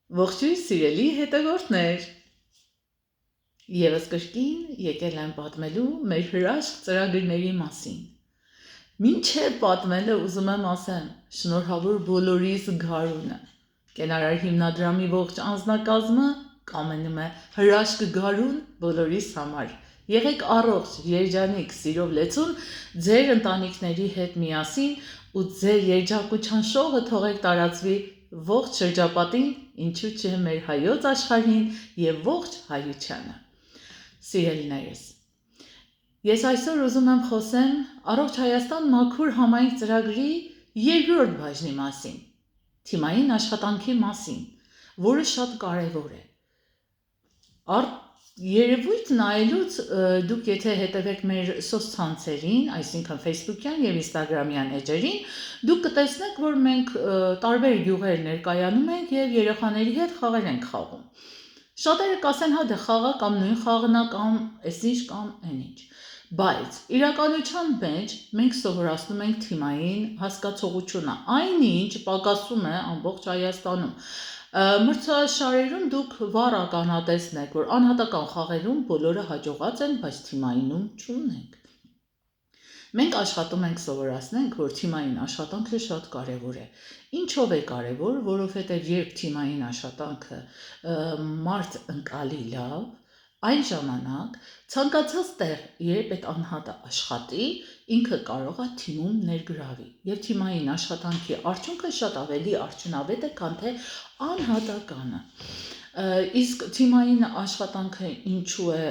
Ողջույն սիրելի հետևորդներ, եւս կրկին եկել եմ պատմելու մեր հրաշք ծրագրերի մասին։ Մինչև պատմելը ուզում եմ ասեմ, շնորհավոր բոլորիս գարունը։ Կենարար հիմնադրամի ողջ անձնակազմը կամենում է հրաշք գարուն բոլորիս համար։ Եղեք առողջ, երջանիկ, սիրով լեցուն ձեր ընտանիքների հետ միասին ու ձեր երջանկության շողը թողեք տարածվի ողջ շրջապատին, ինչու՞ չէ մեր հայոց աշխարհին եւ ողջ հայությանը։ Սիրելիներս, ես այսօր ուզում եմ խոսեմ Առողջ Հայաստան մաքուր համայնք ծրագրի երկրորդ բաժնի մասին, թիմային աշխատանքի մասին, որը շատ կարևոր է։ Երևույթ նայելուց դուք եթե հետևեք մեր սոցցանցերին, այսինքն Facebook-յան եւ Instagram-յան էջերին, դուք կտեսնեք, որ մենք տարբեր գյուղեր ներկայանում ենք եւ երեխաների հետ խաղեր ենք խաղում։ Շատերը կասեն, հա դե խաղա կամ նույն խաղն է կամ այսինչ կամ այնինչ։ Բայց իրականության մեջ մենք սովորացնում ենք թիմային հասկացողությունը, այնինչ պակասում է ամբողջ Հայաստանում։ Մրցաշարերում դուք վառ ականատեսն եք, որ անհատական խաղերում բոլորը հաջողած են, բայց թիմայինում չունենք։ Մենք աշխատում ենք սովորացնենք, որ թիմային աշխատանքը շատ կարևոր է։ Ինչով է կարևոր, որովհետև երբ թիմային աշխատանքը մարդ ընկալի լավ, այն ժամանակ ցանկացած տեղ, երբ այդ անհատը աշխատի, ինքը կարող է թիմում ներգրավի։ Եվ թիմային աշխատանքի արդյունքը շատ ավելի արդյունավետ է, քան թե անհատականը։ Իսկ թիմային աշխատանքը ինչու է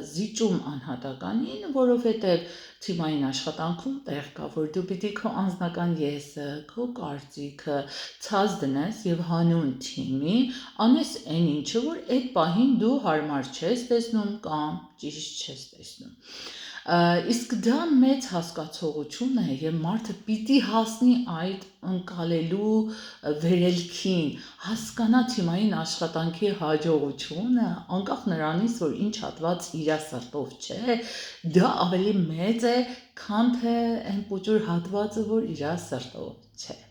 զիջում անհատականին, որովհետև թիմային աշխատանքում տեղ կա, որ դու պիտի քո անձնական եսը, քո կարծիքը ցած դնես եւ հանուն թիմի անես այն ինչը, որ այդ պահին դու հարմար չես տեսնում կամ ճիշտ չես տեսնում։ Իսկ դա մեծ հասկացողություն է եւ մարդը պիտի հասնի այդ ընկալելու վերելքին, հասկանա թիմային աշխատանքի հաջողությունը, անկախ նրանից, որ ինչ հատված իր սրտով չէ, դա ավելի մեծ է, քան թե այն պուճուր հատվածը, որ իր սրտով չէ։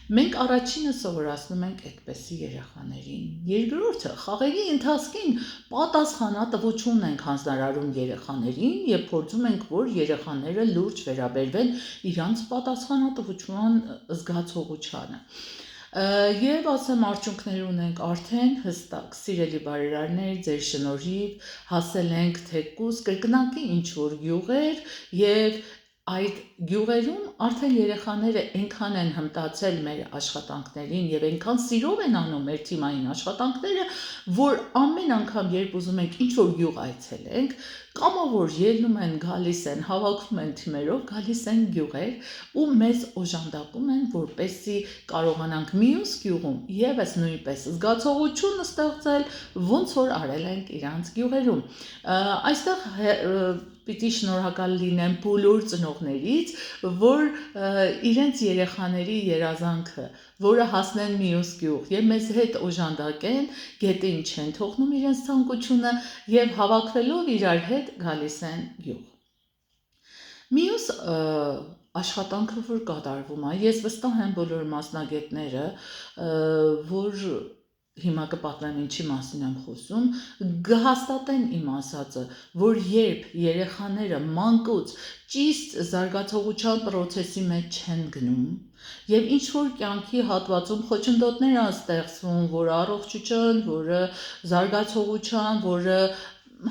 Մենք առաջինը սովորացնում ենք այդպեսի երեխաներին։ Երկրորդը խաղերի ընթացքին պատասխանատվություն ենք հանձնարարում երեխաներին եւ փորձում ենք, որ երեխաները լուրջ վերաբերվեն իրանց պատասխանատվության զգացողությանը։ Եվ ասեմ, արդյունքներ ունենք արդեն հստակ, սիրելի բարերարներ, ձեր շնորհիվ հասել ենք թեկուզ կրկնակի ինչ-որ գյուղեր եւ այդ գյուղերում արդեն երեխաները այնքան են հմտացել մեր աշխատանքներին եւ այնքան սիրով են անում մեր թիմային աշխատանքները, որ ամեն անգամ, երբ ուզում ենք ինչ-որ գյուղ այցելենք, կամավոր ելնում են, գալիս են, հավաքվում են թիմերով, գալիս են գյուղեր ու մեզ օժանդակում են, որպեսզի կարողանանք մյուս գյուղում եւս նույնպես զգացողություն ստեղծել, ոնց որ արել ենք իրանց գյուղերում։ Այստեղ պիտի շնորհակալ լինեմ բոլոր ծնողներից, որ իրենց երեխաների երազանքը, որը հասնեն մյուս գյուղ եւ մեզ հետ օժանդակեն, գետին չեն թողնում իրենց ցանկությունը եւ հավաքվելով իրար հետ գալիս են գյուղ։ Մյուս աշխատանքը, որ կատարվում է, ես վստահ եմ բոլոր մասնագետները, որ հիմա կպատմեմ ինչի մասին եմ խոսում, կհաստատեն իմ ասածը, որ երբ երեխաները մանկուց ճիշտ զարգացողության process-ի մեջ չեն գնում եւ ինչ որ կյանքի հատվածում խոչընդոտներ են ստեղծվում, որը առողջության, որը զարգացողության, որը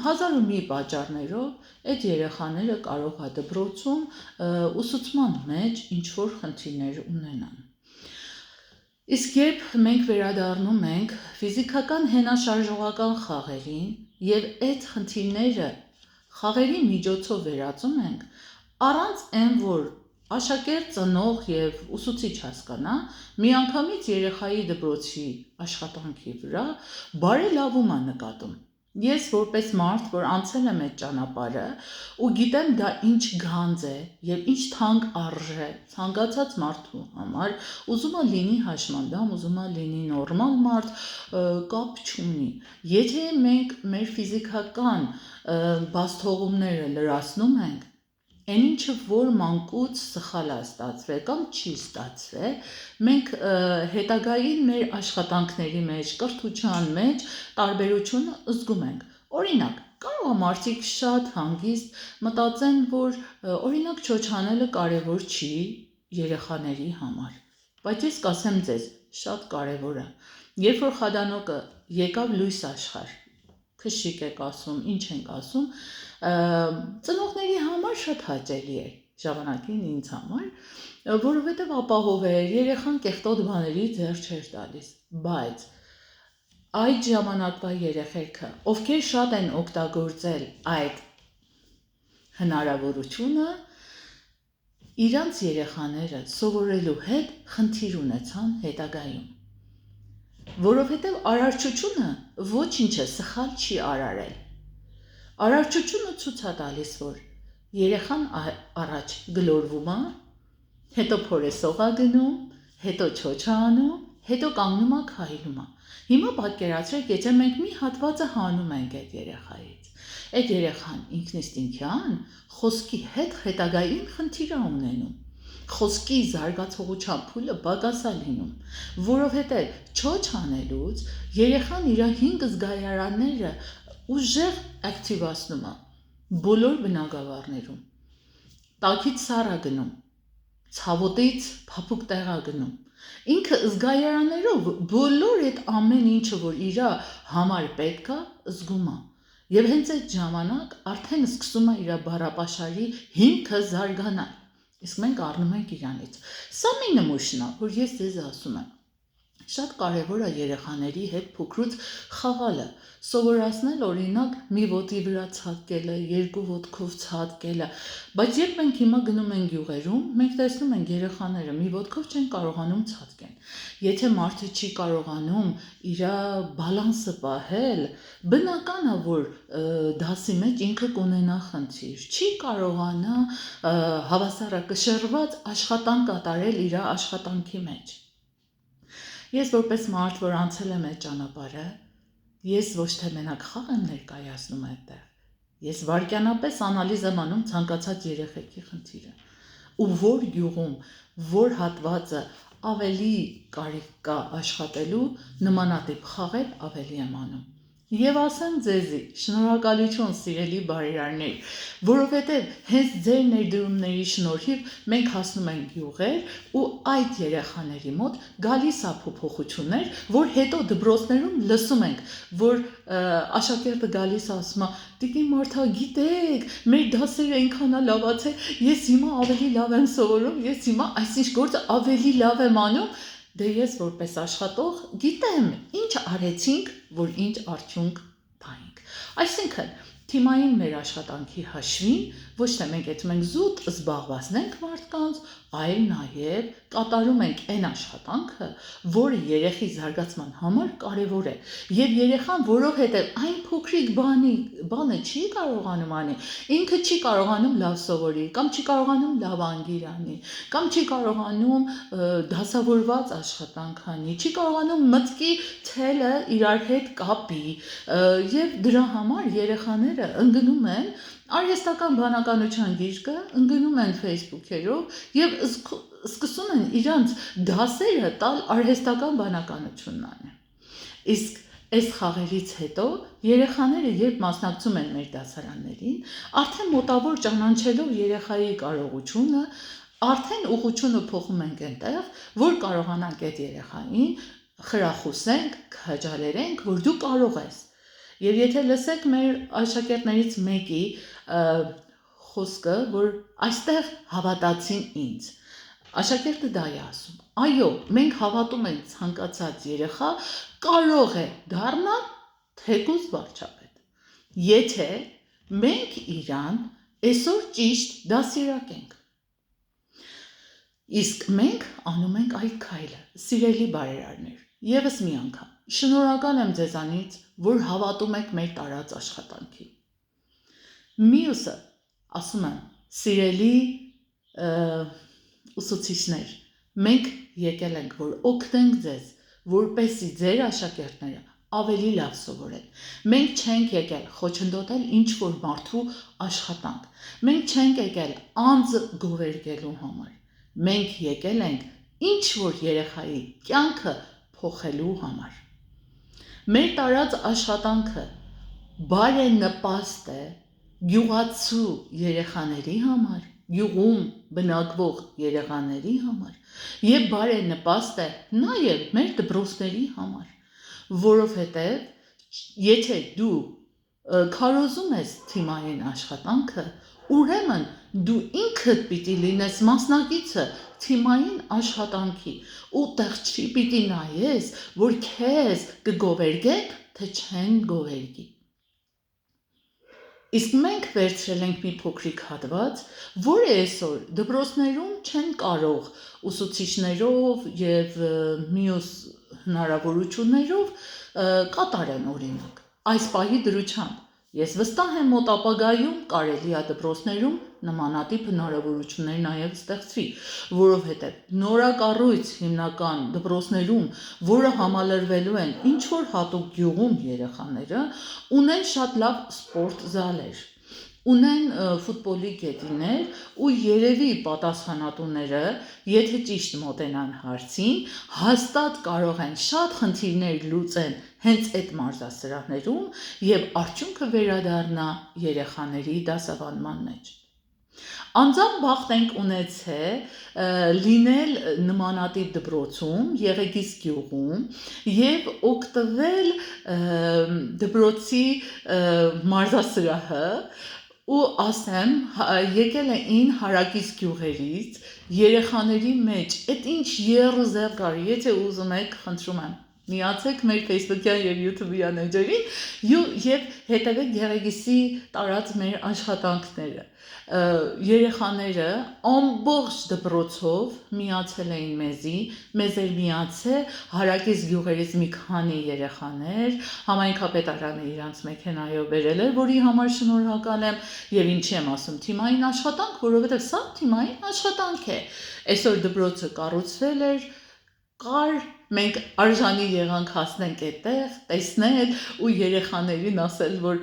հազար ու մի պատճառներով այդ երեխաները կարող է դպրոցում ուսուցման մեջ ինչ որ խնդիրներ ունենան։ Իսկ երբ մենք վերադառնում ենք ֆիզիկական հենաշարժողական խաղերին եւ այդ խնդիրները խաղերի միջոցով վերածում ենք, առանց այն որ աշակերտ, ծնող եւ ուսուցիչ հասկանա, միանգամից երեխայի դպրոցի աշխատանքի վրա բարելավում է նկատում։ Ես որպես մարդ, որ անցել եմ այդ ճանապարհը ու գիտեմ դա ինչ գանձ է եւ ինչ թանկ արժե ցանկացած մարդու համար, ուզում է լինի հաշմանդամ, ուզում է լինի նորմալ մարդ, կապ չունի։ Եթե մենք մեր ֆիզիկական բացթողումները լրացնում ենք, Այն ինչը որ մանկուց սխալ է ստացվել կամ չի ստացվել, մենք հետագային մեր աշխատանքների մեջ, կրթության մեջ տարբերությունը զգում ենք։ Օրինակ, կարող է մարդիկ շատ հանգիստ մտածեն, որ օրինակ չոչանելը կարևոր չի երեխաների համար, բայց ես կասեմ ձեզ, շատ կարևոր է։ Երբ որ խադանոկը եկավ լույս աշխարհ, քշիկ եք ասում, ինչ ենք ասում, ծնողների համար շատ հաճելի էր ժամանակին ինձ համար, որովհետև ապահով էր, երեխան կեղտոտ բաների ձեռ չէր տալիս, բայց այդ ժամանակվա երեխեքը, ովքեր շատ են օգտագործել այդ հնարավորությունը, իրանց երեխաները սովորելու հետ խնդիր ունեցան հետագայում, որովհետև արարչությունը ոչինչը սխալ չի արարել։ Արարչությունը ցույց է տալիս, որ երեխան առաջ գլորվում է, հետո փորեսող է գնում, հետո չոչ է անում, հետո կանգնում է քայլում է։ Հիմա պատկերացրեք, եթե մենք մի հատվածը հանում ենք այդ երեխայից, այդ երեխան ինքնիստինքյան խոսքի հետ հետագային խնդիր է ունենում։ Խոսքի զարգացողության փուլը պակաս է լինում, որովհետև չոչ անելուց երեխան իր 5 զգայարանները ուժեղ ակտիվացնում է բոլոր բնագավառներում, տակից սառ է գնում, ցավոտից փափուկ տեղ է գնում, ինքը զգայարաններով բոլոր այդ ամեն ինչը, որ իր համար պետք է, զգում է, և հենց այդ ժամանակ արդեն սկսում է իր բառապաշարի հիմքը զարգանալ, իսկ մենք առնում ենք իրանից։ Սա մի նմուշն է, որ ես ձեզ ասում եմ, շատ կարևոր է երեխաների հետ փոքրուց խաղալը, սովորացնել օրինակ մի ոտի վրա ցատկելը, երկու ոտքով ցատկելը, բայց երբ մենք հիմա գնում ենք գյուղերում, մենք տեսնում ենք երեխաները մի ոտքով չեն կարողանում ցատկեն։ Եթե մարդը չի կարողանում իր բալանսը պահել, բնական է, որ դասի մեջ ինքը կունենա խնդիր, չի կարողանա հավասարակշռված աշխատանք կատարել իր աշխատանքի մեջ։ Ես որպես մարդ, որ անցել եմ այդ ճանապարհը, ես ոչ թե մենակ խաղ եմ ներկայացնում այդտեղ, ես վայրկյանապես անալիզ եմ անում ցանկացած երեխեքի խնդիրը, ու որ գյուղում, որ հատվածը ավելի կարիք կա աշխատելու, նմանատիպ խաղեր ավելի եմ անում։ Եվ ասեմ ձեզի, շնորհակալություն սիրելի բարերարներ, որովհետև հենց ձեր ներդրումների շնորհիվ մենք հասնում ենք գյուղեր ու այդ երեխաների մոտ գալիս է փոփոխություններ, որ հետո դպրոցներում լսում ենք, որ աշակերտը գալիս ասում է, տիկին Մարթա, գիտեք, մեր դասերը այնքան է լավացել, ես հիմա ավելի լավ եմ սովորում, ես հիմա այսինչ գործը ավելի լավ եմ անում, դե ես որպես աշխատող գիտեմ, ինչ արեցինք, որ ինչ արդյունք տայինք։ Այսինքն, թիմային մեր աշխատանքի հաշվին ոչ թե մենք այդ մենք զուտ զբաղվածնենք մարդկանց, այլ նաև կատարում ենք այն աշխատանքը, որը երեխի զարգացման համար կարևոր է։ Եվ երեխան, որովհետև այն փոքրիկ բանը չի կարողանում անի, ինքը չի կարողանում լավ սովորի, կամ չի կարողանում լավ անգիր անի, կամ չի կարողանում դասավորված աշխատանք անի, չի կարողանում մտքի թելը իրար հետ կապի, եւ դրա համար երեխաները ընկնում են արհեստական բանականության գիրկը, ընկնում են Facebook-երով եւ սկսում են իրանց դասերը տալ արհեստական բանականությունն անեն։ Իսկ այս խաղերից հետո երեխաները երբ մասնակցում են մեր դասարաններին, արդեն մոտավոր ճանաչելով երեխայի կարողությունը, արդեն ուղղությունը փոխում ենք այնտեղ, որ կարողանանք այդ երեխային խրախուսենք, քաջալերենք, որ դու կարող ես։ Եվ եթե լսեք մեր աշակերտներից մեկի խոսքը, որ այստեղ հավատացին ինձ, աշակերտը դա է ասում, այո, մենք հավատում ենք ցանկացած երեխա կարող է դառնալ թեկուզ վարչապետ, եթե մենք իրան այսօր ճիշտ դասիրակենք։ Իսկ մենք անում ենք այդ քայլը, սիրելի բարերարներ, ևս մի անգամ, շնորհակալ եմ ձեզանից, որ հավատում եք մեր տարած աշխատանքին։ Մյուսը, ասում եմ, սիրելի ուսուցիչներ, մենք եկել ենք, որ օգնենք ձեզ, որպեսզի ձեր աշակերտները ավելի լավ սովորել։ Մենք չենք եկել խոչընդոտել ինչ-որ մարդու աշխատանք։ Մենք չենք եկել անձը գովերգելու համար։ Մենք եկել ենք ինչ-որ երեխայի կյանքը փոխելու համար։ Մեր տարած աշխատանքը բարենպաստ է գյուղացու երեխաների համար, գյուղում բնակվող երեխաների համար եւ բարենպաստ է նաեւ մեր դպրոցների համար, որովհետեւ եթե դու քարոզում ես թիմային աշխատանքը, ուրեմն դու ինքդ պիտի լինես մասնակիցը թիմային աշխատանքի ու տեղ չի պիտի նայես, որ քեզ կգովերգեք, թե չեն գովերգի։ Իսկ մենք վերցրել ենք մի փոքրիկ հատված, որը այսօր դպրոցներում չեն կարող ուսուցիչներով եւ մյուս հնարավորություններով կատարեն օրինակ։ Այս պահի դրությամբ ես վստահ եմ մոտ ապագայում կարելի է դպրոցներում նմանատիպ հնարավորություններ նաև ստեղծվի, որովհետև նորակառույց հիմնական դպրոցներում, որը համալրվելու են ինչ-որ հատուկ գյուղում երեխաները, ունեն շատ լավ սպորտ զալեր, ունեն ֆուտբոլի գետիներ ու երևի պատասխանատուները, եթե ճիշտ մոտենան հարցին, հաստատ կարող են շատ խնդիրներ լուծեն հենց այդ մարզասրահներում եւ արդյունքը վերադառնա երեխաների դասավանդման մեջ։ Անձամբ բախտ ենք ունեցել լինել նմանատիպ դպրոցում, Եղեգիս գյուղում եւ օգտվել դպրոցի մարզասրահը ու ասեմ, եկել էին հարակից գյուղերից, երեխաների մեջ, այդ ինչ եռուզեռ կար, եթե ուզում եք, խնդրում եմ, միացեք մեր Facebook-յան եւ YouTube-յան էջերին եւ հետեւեք Եղեգիսի տարած մեր աշխատանքները։ Երեխաները ամբողջ դպրոցով միացել էին մեզ էր միացել հարակից գյուղերից մի քանի երեխաներ, համայնքապետարանը իրանց մեքենայով բերել էր, որի համար շնորհակալ եմ եւ ինչի եմ ասում թիմային աշխատանք, որովհետեւ սա թիմային աշխատանք է։ Այսօր դպրոցը կառուցվել էր, կար, մենք արժանի եղանք հասնենք այդտեղ, տեսնել ու երեխաներին ասել, որ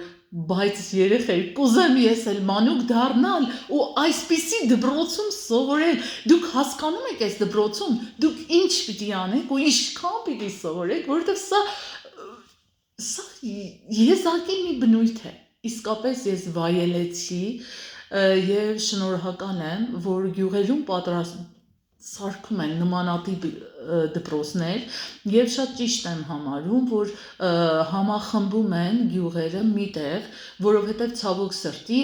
բայց երեխեր, կուզեմ ես էլ մանուկ դառնալ ու այսպիսի դպրոցում սովորել, դուք հասկանում եք այս դպրոցում, դուք ինչ պիտի անեք ու ինչքան պիտի սովորեք, որովհետև սա եզակի մի բնույթ է, իսկապես ես վայելեցի եւ շնորհակալ եմ, որ գյուղերում սարքում են նմանատիպ դպրոցներ եւ շատ ճիշտ եմ համարում, որ համախմբում են գյուղերը միտեղ, որովհետեւ ցավոք սրտի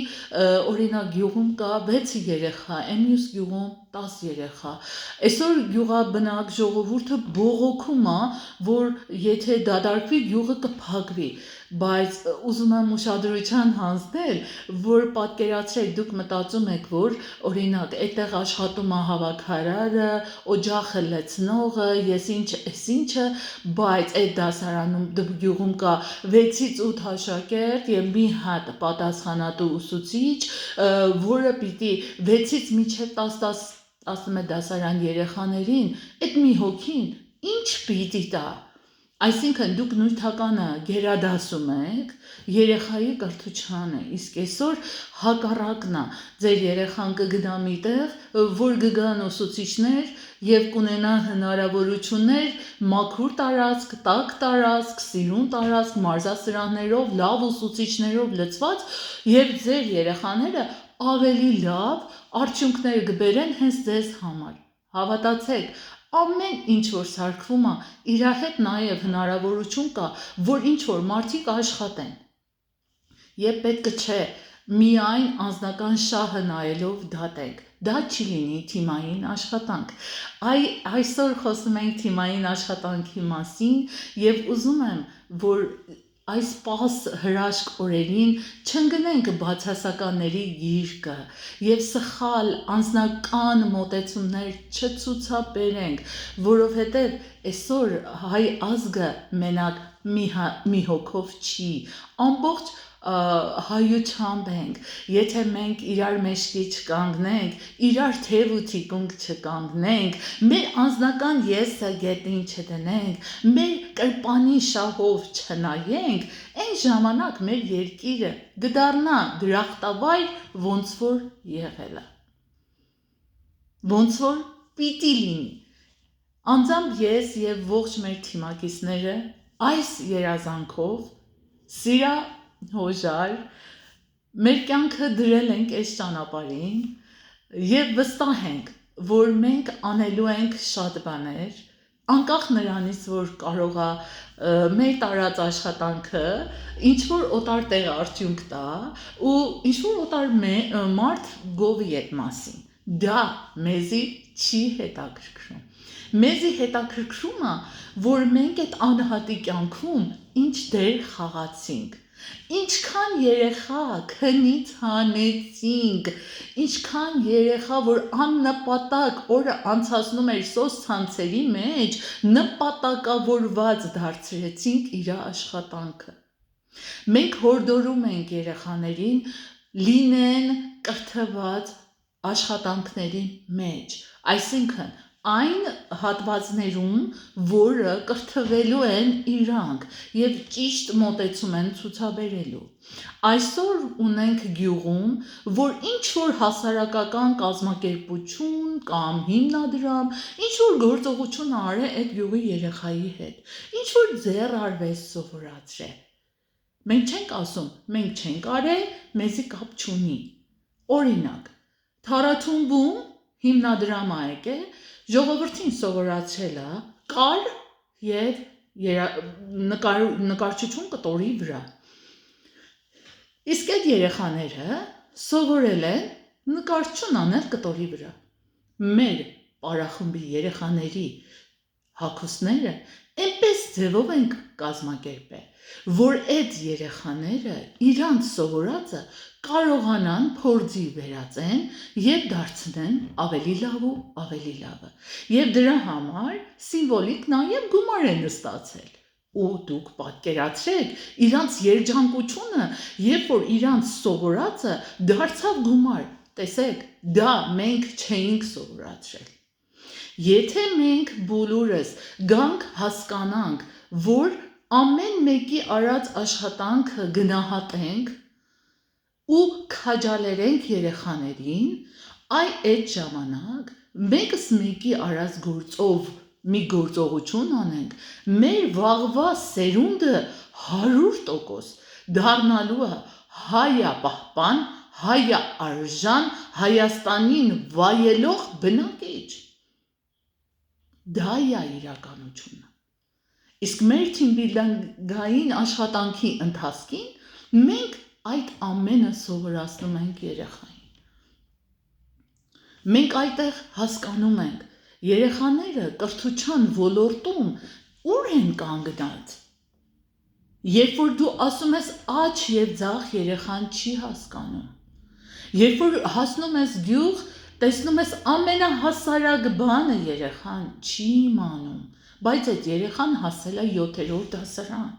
օրինակ գյուղում կա 6 երեխա, այն մյուս գյուղում 10 երեխա։ Այսօր գյուղաբնակ ժողովուրդը բողոքում է, որ եթե դադարվի գյուղը կփակվի, բայց ուզում եմ ուշադրության հանձնել, որ պատկերացրեք դուք մտածում եք, որ օրինակ այդտեղ աշխատում է հավաքարարը, օջախը լցնողը, այսինչը, բայց այդ դասարանում գյուղում կա 6-ից 8 աշակերտ եւ մի հատ պատասխանատու ուսուցիչ, որը պիտի 6-ից մինչեւ 10 դասարան երեխաներին, այդ մի հոգին ինչ պիտի տա։ Այսինքն դուք նյութականը գերադասում եք երեխայի կրթությանը, իսկ այսօր հակառակն է, ձեր երեխան կգնա միտեղ, որ կգան ուսուցիչներ եւ կունենա հնարավորություններ մաքուր տարածք, տաք տարածք, սիրուն տարածք, մարզասրահներով, լավ ուսուցիչներով լցված եւ ձեր երեխաները ավելի լավ արդյունքներ կբերեն հենց ձեզ համար։ Հավատացեք, ամեն ինչ որ սարքվում է, իր հետ նաև հնարավորություն կա, որ ինչ որ մարդիկ աշխատեն։ Եվ պետք չէ միայն անձնական շահը նայելով դատենք։ Դա չի լինի թիմային աշխատանք։ Այսօր խոսում ենք թիմային աշխատանքի մասին եւ ուզում եմ, որ այս պաս հրաշք օրերին չընկնենք բացասականների գիրկը եւ սխալ անձնական մոտեցումներ չցուցաբերենք, որովհետեւ այսօր հայ ազգը մենակ մի հոգով չի, ամբողջ հայությամբ ենք, եթե մենք իրար մեջքի չկանգնենք, իրար թև ու թիկունք չկանգնենք, մեր անձնական եսը գետին չդնենք, մեր կրպանի շահով չնայենք, այն ժամանակ մեր երկիրը կդառնա դրախտավայր, ոնց որ եղել է, ոնց որ պիտի լինի։ Անձամբ ես եւ ողջ մեր թիմակիցները այս երազանքով սիրա հոժար մեր կյանքը դրել ենք այս ճանապարհին եւ վստահ ենք, որ մենք անելու ենք շատ բաներ, անկախ նրանից, որ կարող է մեր տարած աշխատանքը ինչ որ օտար տեղ արդյունք տա ու ինչ որ օտար մարդ գովի այդ մասին։ Դա մեզի չի հետաքրքրում։ Մեզի հետաքրքրում է, որ մենք այդ անհատի կյանքում ինչ դեր խաղացինք, ինչքան երեխա քնից հանեցինք, ինչքան երեխա, որ աննպատակ օրը անցածնում էր սոցցանցերի մեջ, նպատակավորված դարձրեցինք իր աշխատանքը։ Մենք հորդորում ենք երեխաներին լինեն կրթված աշխատանքների մեջ, այսինքն այն հատվածներում, որը կրթվելու են իրանք եւ ճիշտ մոտեցում են ցուցաբերելու։ Այսօր ունենք գյուղում, որ ինչ որ հասարակական կազմակերպություն կամ հիմնադրամ, ինչ որ գործողություն արե այդ գյուղի երեխայի հետ, ինչ որ ձեռ արվեստ սովորացրե։ Մենք չենք ասում, մենք չենք արել, մեզի կապ չունի։ Օրինակ, Թարաթումբում հիմնադրամը եկել, ժողովրդին սովորացրել է կար եւ նկարչություն կտորի վրա։ Իսկ այդ երեխաները սովորել են նկարչություն անել կտորի վրա։ Մեր պարախմբի երեխաների հագուստները այնպես ձևով են կազմակերպել, որ այդ երեխաները իրանց սովորածը կարողանան փորձի վերածեն եւ դարձնեն ավելի լավ ու ավելի լավը։ Եվ դրա համար սիմվոլիկ նաեւ գումար են ստացել։ Ու դուք պատկերացրեք իրանց երջանկությունը, երբ որ իրանց սովորածը դարձավ գումար։ Տեսեք, դա մենք չէինք սովորացրել։ Եթե մենք բոլորս գանք հասկանանք, որ ամեն մեկի արած աշխատանքը գնահատենք ու քաջալերենք երեխաներին, այդ ժամանակ մեկս մեկի արած գործով մի գործողություն անենք, մեր վաղվա սերունդը 100% դառնալու է հայապահպան, հայարժան, Հայաստանին վայելող բնակիչ։ Դա է իրականությունը։ Իսկ մեր թիմբիլդինգային աշխատանքի ընթացքին մենք այդ ամենը սովորացնում ենք երեխային։ Մենք այդտեղ հասկանում ենք, երեխաները կրթության ոլորտում ուր են կանգնած։ Երբ որ դու ասում ես աջ եւ ձախ, երեխան չի հասկանում։ Երբ որ հասնում ես գյուղ, տեսնում ես ամենահասարակ բանը, երեխան չի իմանում, բայց այդ երեխան հասել է 7-րդ դասարան։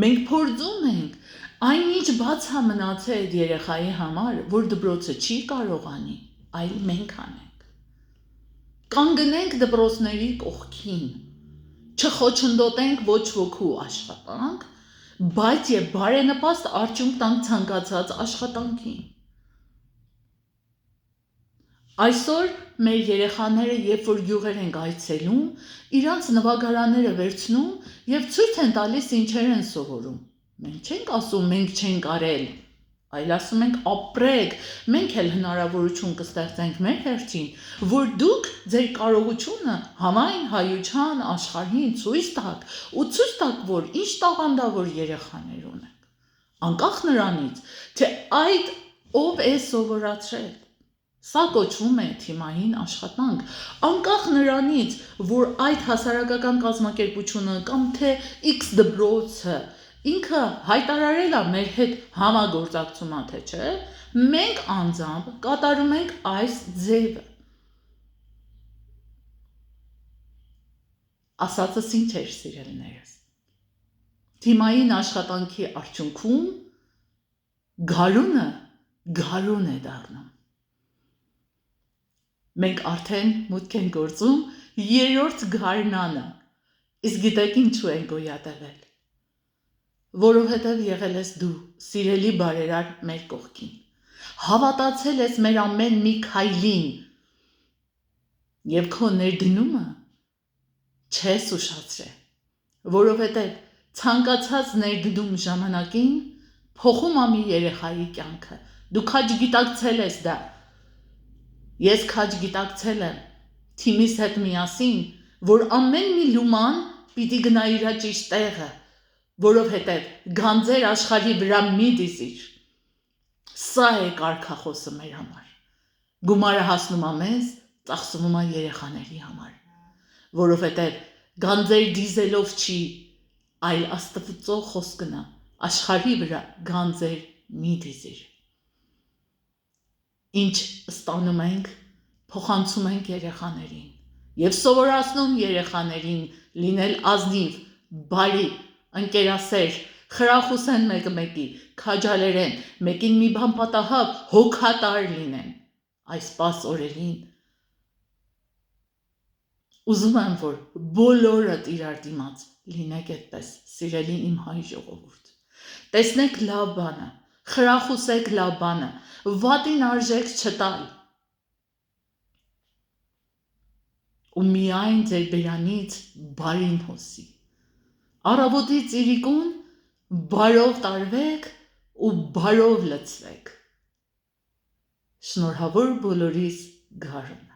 Մենք փորձում ենք այնինչ բաց է մնացել այդ երեխայի համար, որ դպրոցը չի կարող անի, այլ մենք անենք։ Կանգնենք դպրոցների կողքին, չխոչընդոտենք ոչ ոքու աշխատանք, բայց եւ բարենպաստ արդյունք տանք ցանկացած աշխատանքին։ Այսօր մեր երեխաները, երբ որ գյուղեր են այցելում, իրանց նվագարանները վերցնում եւ ցույց են տալիս ինչեր են սովորում։ Մենք չենք ասում մենք չենք արել, այլ ասում ենք ապրեք, մենք էլ հնարավորություն կստեղծենք մեր հերթին, որ դուք ձեր կարողությունը համայն հայության աշխարհին ցույց տաք ու ցույց տաք, որ ինչ տաղանդավոր երեխաներ ունենք։ Անկախ նրանից, թե այդ ով է սովորացրել։ Սա կոչվում է թիմային աշխատանք, անկախ նրանից, որ այդ հասարակական կազմակերպությունը կամ թե X դպրոցը ինքը հայտարարել է մեր հետ համագործակցում, թե չէ, մենք անձամբ կատարում ենք այս ձևը։ Ասածս ինչ էր, սիրելիներս։ Թիմային աշխատանքի արդյունքում գարունը գարուն է դառնում։ Մենք արդեն մուտք ենք գործում երրորդ գարնանը, իսկ գիտեք ինչու են գոյատևել, որովհետև եղել ես դու, սիրելի բարերար մեր կողքին, հավատացել ես մեր ամեն մի քայլին և քո ներդնումը չես ուշացրել, որովհետև ցանկացած ներդնում ժամանակին փոխում է մի երեխայի կյանքը, դու քաջ գիտակցել ես դա, ես քաջ գիտակցել եմ թիմիս հետ միասին, որ ամեն մի լուման պիտի գնա իրա ճիշտ տեղը, որովհետև գանձեր աշխարհի վրա մի դիզիր, սա է կարգախոսը մեր համար, գումարը հասնում է մեզ, ծախսվում է երեխաների համար, որովհետև գանձեր դիզելով չի, այլ Աստծո խոսքն է, աշխարհի վրա գանձեր մի դիզիր։ Ինչ ստանում ենք, փոխանցում ենք երեխաներին և սովորացնում երեխաներին լինել ազնիվ, բարի, ընկերասեր, խրախուսեն մեկը մեկի, քաջալերեն, մեկին մի բան պատահավ, հոգատար լինեն, այս պաս օրերին ուզում եմ, որ բոլորդ իրար դիմաց լինեք այդպես, սիրելի իմ հայ ժողովուրդ, տեսնեք լավ բանը, խրախուսեք լավ բանը, վատին արժեք չտալ ու միայն ձեր բերանից բարին հոսի, առավոտից իրիկուն բարով տարվեք ու բարով լցվեք, շնորհավոր բոլորիս գարուն։